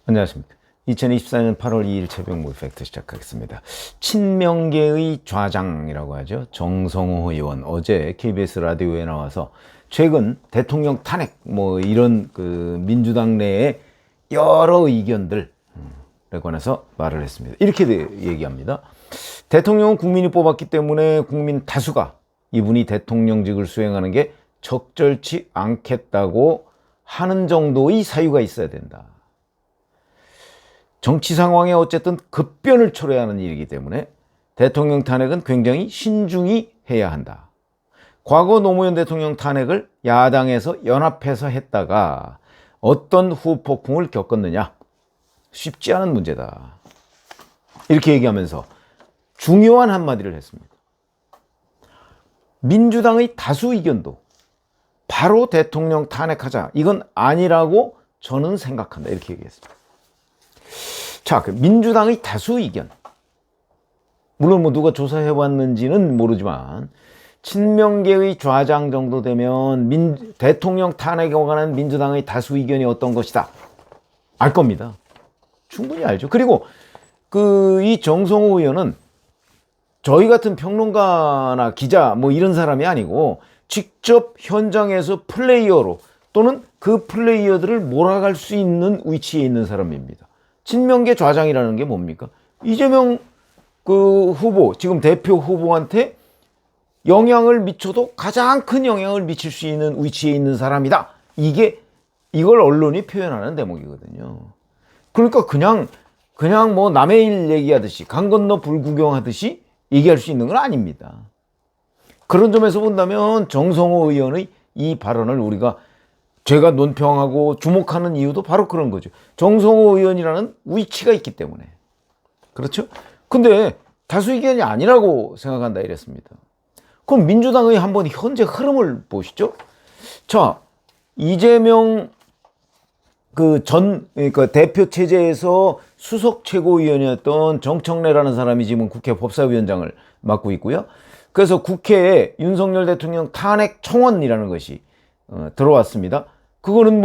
안녕하십니까. 2024년 8월 2일 새벽 몰팩트 시작하겠습니다. 친명계의 좌장이라고 하죠. 정성호 의원 어제 KBS 라디오에 나와서 최근 대통령 탄핵 이런 민주당 내의 여러 의견들에 관해서 말을 했습니다. 이렇게 얘기합니다. 대통령은 국민이 뽑았기 때문에 국민 다수가 이분이 대통령직을 수행하는 게 적절치 않겠다고 하는 정도의 사유가 있어야 된다. 정치 상황에 어쨌든 급변을 초래하는 일이기 때문에 대통령 탄핵은 굉장히 신중히 해야 한다. 과거 노무현 대통령 탄핵을 야당에서 연합해서 했다가 어떤 후폭풍을 겪었느냐? 쉽지 않은 문제다. 이렇게 얘기하면서 중요한 한마디를 했습니다. 민주당의 다수 의견도 바로 대통령 탄핵하자, 이건 아니라고 저는 생각한다. 이렇게 얘기했습니다. 자, 민주당의 다수 의견. 물론 누가 조사해봤는지는 모르지만 친명계의 좌장 정도 되면 대통령 탄핵에 관한 민주당의 다수 의견이 어떤 것이다. 알 겁니다. 충분히 알죠. 그리고 이 정성호 의원은 저희 같은 평론가나 기자 이런 사람이 아니고 직접 현장에서 플레이어로 또는 그 플레이어들을 몰아갈 수 있는 위치에 있는 사람입니다. 친명계 좌장이라는 게 뭡니까? 이재명 후보, 지금 대표 후보한테 영향을 미쳐도 가장 큰 영향을 미칠 수 있는 위치에 있는 사람이다. 이걸 언론이 표현하는 대목이거든요. 그러니까 그냥 남의 일 얘기하듯이 강 건너 불 구경하듯이 얘기할 수 있는 건 아닙니다. 그런 점에서 본다면 정성호 의원의 이 발언을 제가 논평하고 주목하는 이유도 바로 그런 거죠. 정성호 의원이라는 위치가 있기 때문에. 그렇죠? 근데 다수 의견이 아니라고 생각한다 이랬습니다. 그럼 민주당의 한번 현재 흐름을 보시죠. 자, 이재명 대표 체제에서 수석 최고위원이었던 정청래라는 사람이 지금 국회 법사위원장을 맡고 있고요. 그래서 국회에 윤석열 대통령 탄핵 청원이라는 것이 들어왔습니다. 그거는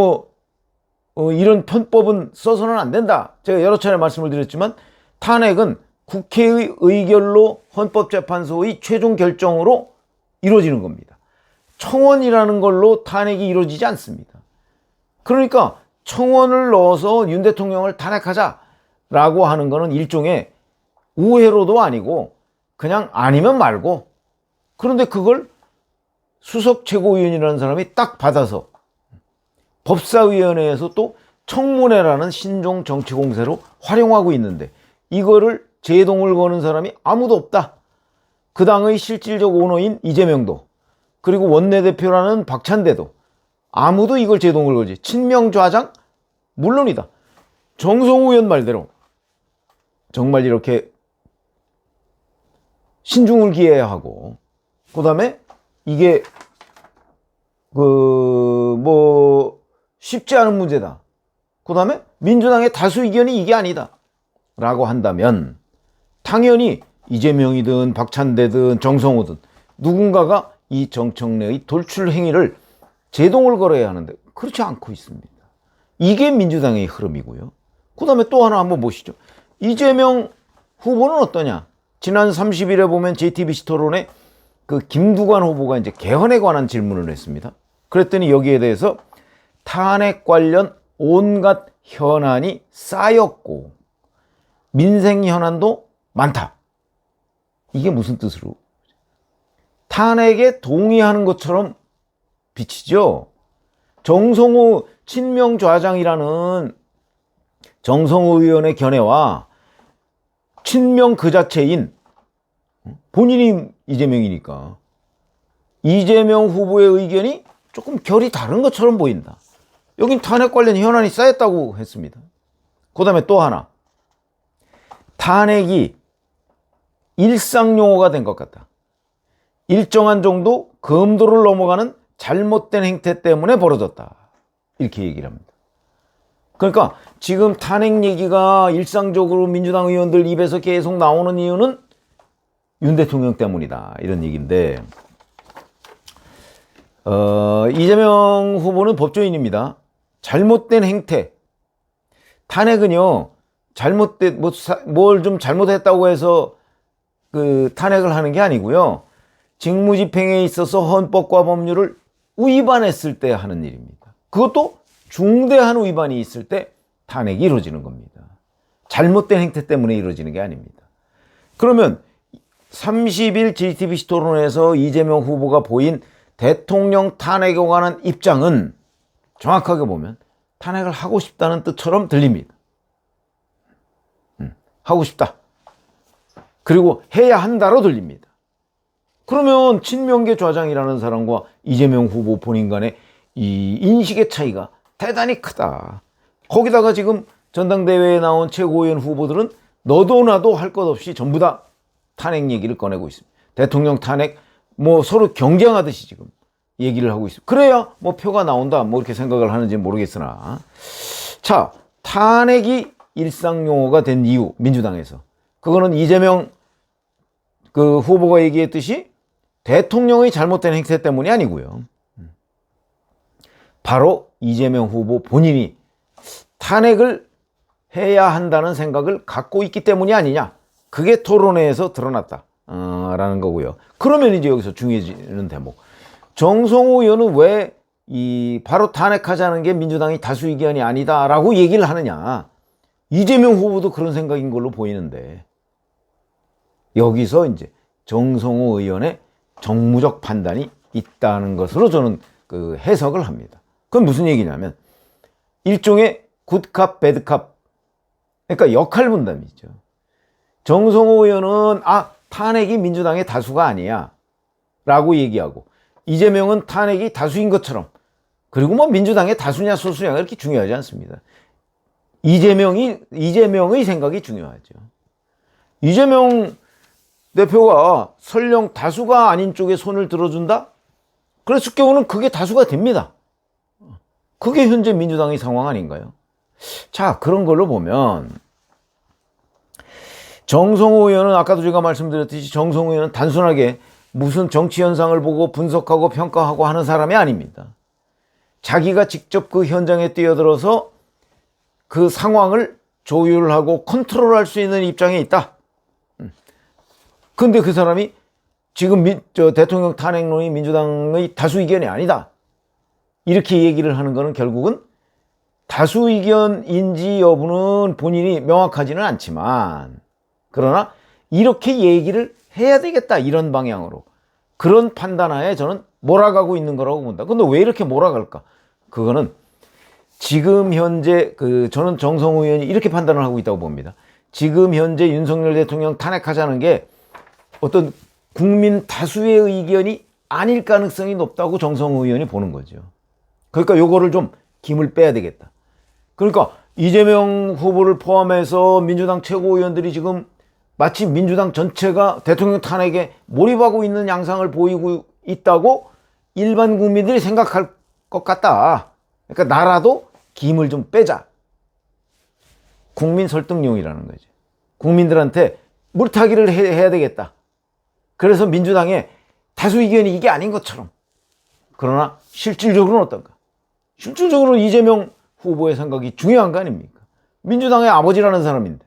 이런 편법은 써서는 안 된다. 제가 여러 차례 말씀을 드렸지만 탄핵은 국회의 의결로 헌법재판소의 최종 결정으로 이루어지는 겁니다. 청원이라는 걸로 탄핵이 이루어지지 않습니다. 그러니까 청원을 넣어서 윤 대통령을 탄핵하자라고 하는 거는 일종의 우회로도 아니고 그냥 아니면 말고, 그런데 그걸 수석 최고위원이라는 사람이 딱 받아서 법사위원회에서 또 청문회라는 신종 정치공세로 활용하고 있는데 이거를 제동을 거는 사람이 아무도 없다. 그 당의 실질적 오너인 이재명도 그리고 원내대표라는 박찬대도 아무도 이걸 제동을 걸지. 친명 좌장? 물론이다. 정성호 의원 말대로 정말 이렇게 신중을 기해야 하고, 그 다음에 이게 쉽지 않은 문제다. 그 다음에 민주당의 다수 의견이 이게 아니다 라고 한다면 당연히 이재명이든 박찬대든 정성호든 누군가가 이 정청래의 돌출 행위를 제동을 걸어야 하는데 그렇지 않고 있습니다. 이게 민주당의 흐름이고요. 그 다음에 또 하나 한번 보시죠. 이재명 후보는 어떠냐? 지난 30일에 보면 JTBC 토론에 김두관 후보가 이제 개헌에 관한 질문을 했습니다. 그랬더니 여기에 대해서 탄핵 관련 온갖 현안이 쌓였고 민생 현안도 많다. 이게 무슨 뜻으로? 탄핵에 동의하는 것처럼 비치죠. 정성호 친명 좌장이라는 정성호 의원의 견해와 친명 그 자체인 본인이 이재명이니까 이재명 후보의 의견이 조금 결이 다른 것처럼 보인다. 여긴 탄핵 관련 현안이 쌓였다고 했습니다. 그 다음에 또 하나, 탄핵이 일상 용어가 된 것 같다. 일정한 정도 검도를 넘어가는 잘못된 행태 때문에 벌어졌다. 이렇게 얘기를 합니다. 그러니까 지금 탄핵 얘기가 일상적으로 민주당 의원들 입에서 계속 나오는 이유는 윤 대통령 때문이다. 이런 얘기인데 이재명 후보는 법조인입니다. 잘못된 행태. 탄핵은요, 뭘 좀 잘못했다고 해서 그 탄핵을 하는 게 아니고요. 직무집행에 있어서 헌법과 법률을 위반했을 때 하는 일입니다. 그것도 중대한 위반이 있을 때 탄핵이 이루어지는 겁니다. 잘못된 행태 때문에 이루어지는 게 아닙니다. 그러면 30일 JTBC 토론에서 이재명 후보가 보인 대통령 탄핵에 관한 입장은 정확하게 보면 탄핵을 하고 싶다는 뜻처럼 들립니다. 하고 싶다. 그리고 해야 한다로 들립니다. 그러면 친명계 좌장이라는 사람과 이재명 후보 본인 간의 이 인식의 차이가 대단히 크다. 거기다가 지금 전당대회에 나온 최고위원 후보들은 너도 나도 할 것 없이 전부 다 탄핵 얘기를 꺼내고 있습니다. 대통령 탄핵 뭐 서로 경쟁하듯이 지금 얘기를 하고 있습니다. 그래야 뭐 표가 나온다 뭐 이렇게 생각을 하는지 모르겠으나, 자, 탄핵이 일상 용어가 된 이유, 민주당에서 그거는 이재명 그 후보가 얘기했듯이 대통령의 잘못된 행태 때문이 아니고요. 바로 이재명 후보 본인이 탄핵을 해야 한다는 생각을 갖고 있기 때문이 아니냐. 그게 토론회에서 드러났다. 라는 거고요. 그러면 이제 여기서 중요해지는 대목. 정성호 의원은 왜 바로 탄핵하자는 게 민주당이 다수 의견이 아니다라고 얘기를 하느냐. 이재명 후보도 그런 생각인 걸로 보이는데, 여기서 이제 정성호 의원의 정무적 판단이 있다는 것으로 저는 그 해석을 합니다. 그건 무슨 얘기냐면 일종의 굿캅, 배드캅, 그러니까 역할 분담이죠. 정성호 의원은 탄핵이 민주당의 다수가 아니야 라고 얘기하고, 이재명은 탄핵이 다수인 것처럼, 그리고 뭐 민주당의 다수냐 소수냐가 그렇게 중요하지 않습니다. 이재명의 생각이 중요하죠. 이재명 대표가 설령 다수가 아닌 쪽에 손을 들어준다? 그랬을 경우는 그게 다수가 됩니다. 그게 현재 민주당의 상황 아닌가요? 자, 그런 걸로 보면 정성호 의원은 아까도 제가 말씀드렸듯이 정성호 의원은 단순하게 무슨 정치 현상을 보고 분석하고 평가하고 하는 사람이 아닙니다. 자기가 직접 그 현장에 뛰어들어서 그 상황을 조율하고 컨트롤할 수 있는 입장에 있다. 근데 그 사람이 지금 대통령 탄핵론이 민주당의 다수 의견이 아니다. 이렇게 얘기를 하는 거는 결국은 다수 의견인지 여부는 본인이 명확하지는 않지만, 그러나 이렇게 얘기를 해야 되겠다, 이런 방향으로. 그런 판단하에 저는 몰아가고 있는 거라고 본다. 근데 왜 이렇게 몰아갈까? 그거는 지금 현재 저는 정성호 의원이 이렇게 판단을 하고 있다고 봅니다. 지금 현재 윤석열 대통령 탄핵하자는 게 어떤 국민 다수의 의견이 아닐 가능성이 높다고 정성호 의원이 보는 거죠. 그러니까 요거를 좀 김을 빼야 되겠다. 그러니까 이재명 후보를 포함해서 민주당 최고위원들이 지금 마치 민주당 전체가 대통령 탄핵에 몰입하고 있는 양상을 보이고 있다고 일반 국민들이 생각할 것 같다. 그러니까 나라도 김을 좀 빼자. 국민 설득용이라는 거죠. 국민들한테 물타기를 해야 되겠다. 그래서 민주당의 다수 의견이 이게 아닌 것처럼. 그러나 실질적으로는 어떤가? 실질적으로 이재명 후보의 생각이 중요한 거 아닙니까? 민주당의 아버지라는 사람인데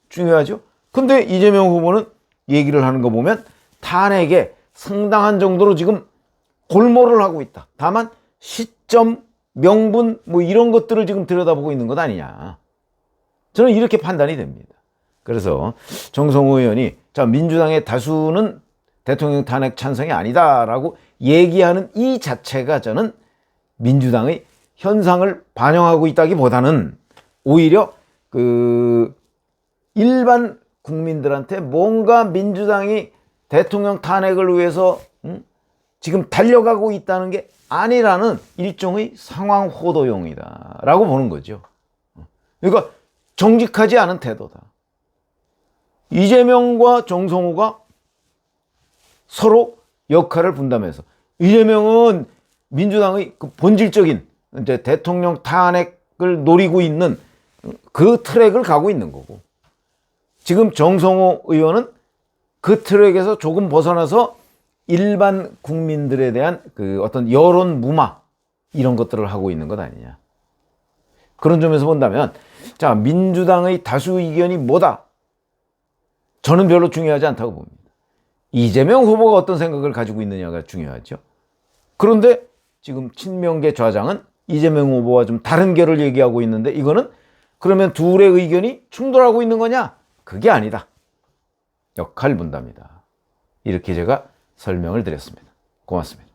중요하죠. 근데 이재명 후보는 얘기를 하는 거 보면 탄핵에 상당한 정도로 지금 골몰을 하고 있다. 다만 시점, 명분 뭐 이런 것들을 지금 들여다보고 있는 것 아니냐. 저는 이렇게 판단이 됩니다. 그래서 정성호 의원이 민주당의 다수는 대통령 탄핵 찬성이 아니다라고 얘기하는 이 자체가 저는 민주당의 현상을 반영하고 있다기보다는 오히려 일반 국민들한테 뭔가 민주당이 대통령 탄핵을 위해서 지금 달려가고 있다는 게 아니라는 일종의 상황 호도용이다라고 보는 거죠. 그러니까 정직하지 않은 태도다. 이재명과 정성호가 서로 역할을 분담해서, 이재명은 민주당의 그 본질적인 이제 대통령 탄핵을 노리고 있는 그 트랙을 가고 있는 거고, 지금 정성호 의원은 그 트랙에서 조금 벗어나서 일반 국민들에 대한 그 어떤 여론 무마 이런 것들을 하고 있는 것 아니냐. 그런 점에서 본다면 자, 민주당의 다수 의견이 뭐다? 저는 별로 중요하지 않다고 봅니다. 이재명 후보가 어떤 생각을 가지고 있느냐가 중요하죠. 그런데 지금 친명계 좌장은 이재명 후보와 좀 다른 결을 얘기하고 있는데 이거는 그러면 둘의 의견이 충돌하고 있는 거냐? 그게 아니다. 역할 분담이다. 이렇게 제가 설명을 드렸습니다. 고맙습니다.